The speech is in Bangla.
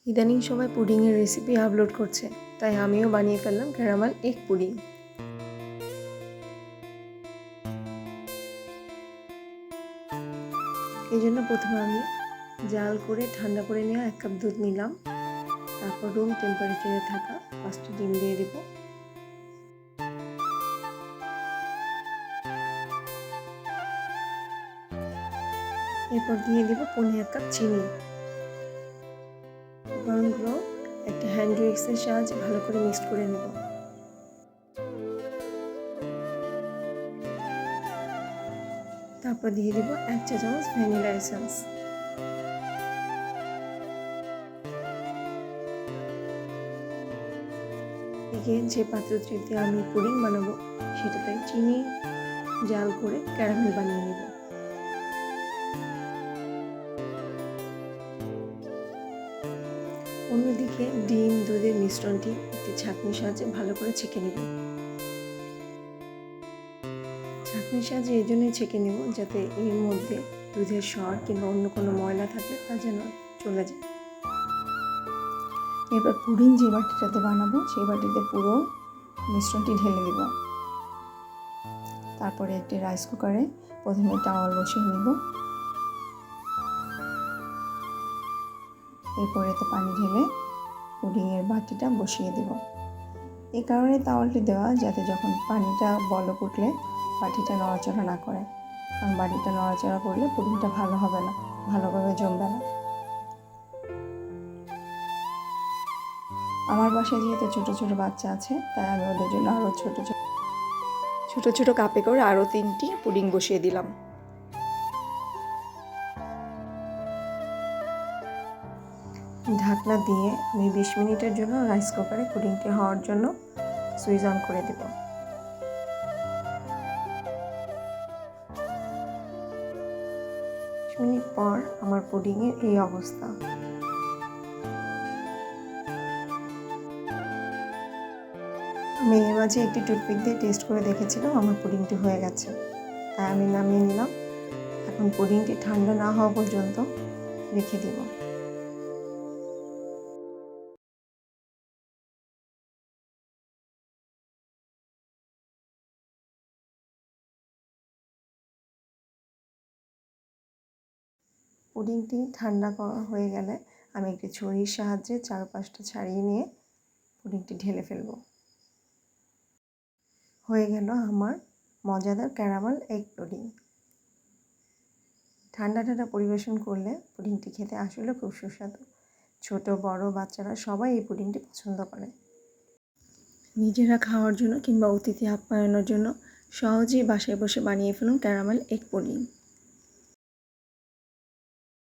ইদানিং সবাই পুডিংয়ের রেসিপি আপলোড করছে, তাই আমিও বানিয়ে ফেললাম ক্যারামেল এগ পুডিং। এই জন্য প্রথমে আমি জাল করে ঠান্ডা করে নেওয়া 1 কাপ দুধ নিলাম। তারপর রুম টেম্পারেচারে থাকা 5টা ডিম দিয়ে দেব। এরপর দিয়ে দেব 1.5 কাপ চিনি। উপকরণগুলো একটা হ্যান্ড উইক্সের সাহায্যে ভালো করে মিক্স করে নেব। তারপর দিয়ে দেব 1 চা চামচ ভ্যানিলা এসেন্স। এদিকে যে পাত্রটিতে আমি পুডিং বানাবো সেটাতে চিনি জাল করে ক্যারামেল বানিয়ে নেব। অন্যদিকে ডিম দুধের মিশ্রণটি একটি ছাঁকনির সাহায্যে ভালো করে ছেঁকে নেব। ছাঁকনির সাহায্যে এই জন্যই ছেঁকে নেব যাতে এর মধ্যে দুধের সর কিংবা অন্য কোনো ময়লা থাকলে তা যেন চলে যায়। এবার পুডিং যে বাটিটাতে বানাবো সেই বাটিতে পুরো মিশ্রণটি ঢেলে দেব। তারপরে একটি রাইস কুকারে প্রথমে টাওয়াল বসিয়ে নেব। এরপর এতে পানি ঢেলে পুডিংয়ের বাটিটা বসিয়ে দেব। এই কারণে তাওয়ালটি দেওয়া যাতে যখন পানিটা বলক উঠলে বাটিটা নড়াচড়া না করে, কারণ বাটিটা নড়াচড়া করলে পুডিংটা ভালো হবে না, ভালোভাবে জমবে না। আমার বাসায় যেহেতু ছোট ছোট বাচ্চা আছে তাই আমি ওদের জন্য আরও ছোট ছোট কাপে করে আরও 3টি পুডিং বসিয়ে দিলাম। ঢাকনা দিয়ে আমি 20 মিনিটের জন্য রাইস কুকারে পুডিংটি হওয়ার জন্য সুইচ অন করে দেব। 20 মিনিট পর আমার পুডিংয়ের এই অবস্থা। আমি এর মাঝে একটি টুথপিক দিয়ে টেস্ট করে দেখেছিলাম আমার পুডিংটি হয়ে গেছে, তাই আমি নামিয়ে নিলাম। এখন পুডিংটি ঠান্ডা না হওয়া পর্যন্ত রেখে দেব। পুডিংটি ঠান্ডা হয়ে গেলে আমি একটি ছুরির সাহায্যে চারপাশটা ছাড়িয়ে নিয়ে পুডিংটি ঢেলে ফেলব। হয়ে গেল আমার মজাদার ক্যারামেল এগ পুডিং। ঠান্ডা ঠান্ডা পরিবেশন করলে পুডিংটি খেতে আসলে খুব সুস্বাদু। ছোট বড় বাচ্চারা সবাই এই পুডিংটি পছন্দ করে। নিজেরা খাওয়ার জন্য কিংবা অতিথি আপ্যায়নের জন্য সহজেই বাসায় বসে বানিয়ে ফেলুন ক্যারামেল এগ পুডিং।